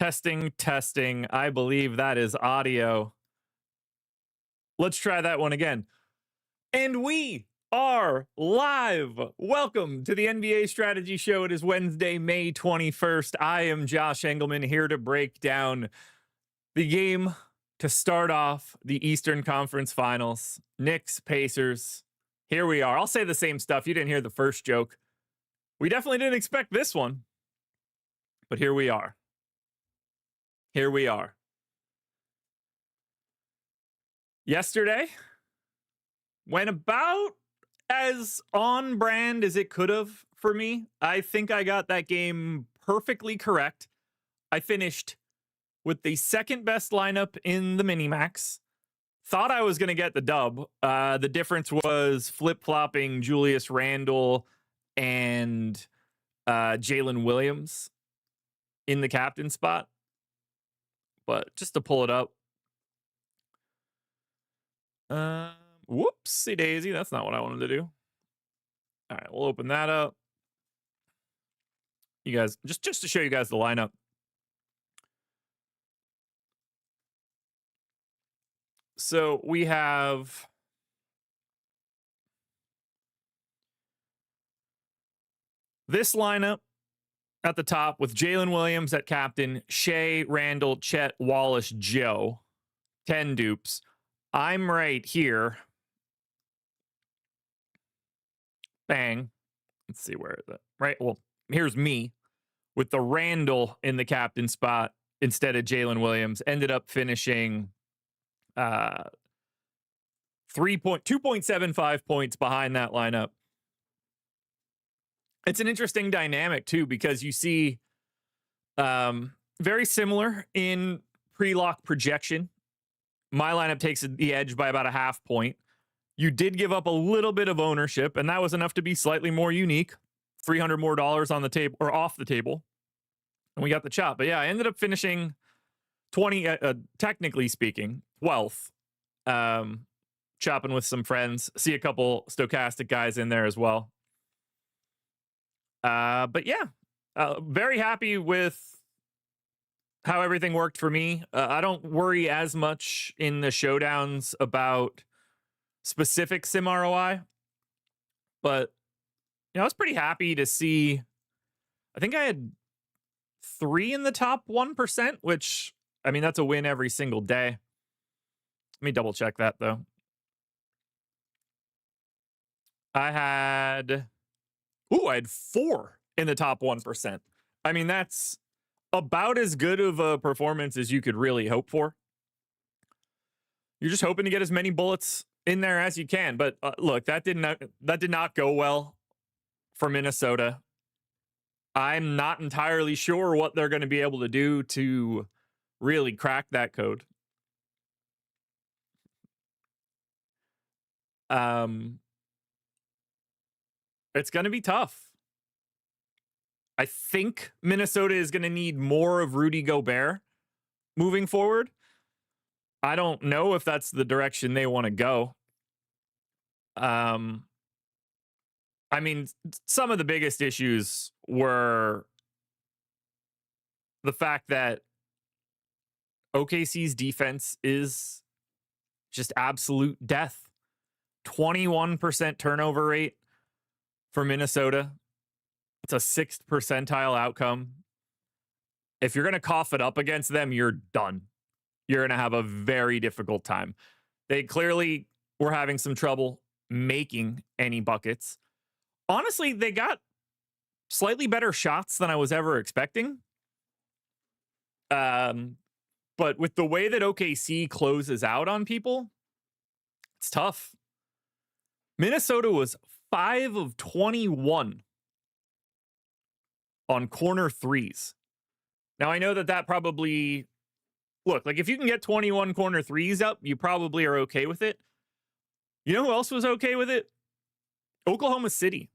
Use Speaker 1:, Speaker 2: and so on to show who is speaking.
Speaker 1: Testing, testing. I believe that is audio. Let's try that one again. And we are live. Welcome to the NBA Strategy Show. It is Wednesday, May 21st. I am Josh Engleman here to break down the game to start off the Eastern Conference Finals. Knicks, Pacers. Here we are. I'll say the same stuff. You didn't hear the first joke. We definitely didn't expect this one. But here we are. Here we are. Yesterday went about as on brand as it could have for me. I think I got that game perfectly correct. I finished with the second best lineup in the Minimax. Thought I was going to get the dub. The difference was flip-flopping Julius Randle and Jalen Williams in the captain spot. But just to pull it up. Whoopsie daisy. That's not what I wanted to do. All right, we'll open that up. You guys, just to show you guys the lineup. So we have this lineup at the top with Jalen Williams at captain, Shea, Randall, Chet, Wallace, Joe. 10 dupes. I'm right here. Bang. Let's see where is it. Right. Well, here's me with the Randall in the captain spot instead of Jalen Williams. Ended up finishing 2.75 points behind that lineup. It's an interesting dynamic too, because you see very similar in pre-lock projection. My lineup takes the edge by about a half point. You did give up a little bit of ownership, and that was enough to be slightly more unique. $300 more on the table or off the table. And we got the chop. But yeah, I ended up finishing 20, technically speaking, 12th. Chopping with some friends. See a couple Stokastic guys in there as well. But yeah, very happy with how everything worked for me. I don't worry as much in the showdowns about specific sim ROI, but you know, I was pretty happy to see. I think I had 3 in the top 1%, which I mean, that's a win every single day. Let me double check that though. I had 4 in the top 1%. I mean, that's about as good of a performance as you could really hope for. You're just hoping to get as many bullets in there as you can. But look, that did not go well for Minnesota. I'm not entirely sure what they're going to be able to do to really crack that code. It's going to be tough. I think Minnesota is going to need more of Rudy Gobert moving forward. I don't know if that's the direction they want to go. I mean, some of the biggest issues were the fact that OKC's defense is just absolute death. 21% turnover rate for Minnesota. It's a 6th percentile outcome. If you're going to cough it up against them, you're done. You're going to have a very difficult time. They clearly were having some trouble making any buckets. Honestly, they got slightly better shots than I was ever expecting. But with the way that OKC closes out on people, it's tough. Minnesota was 5 of 21 on corner threes. Now, I know that probably... Look, like if you can get 21 corner threes up, you probably are okay with it. You know who else was okay with it? Oklahoma City.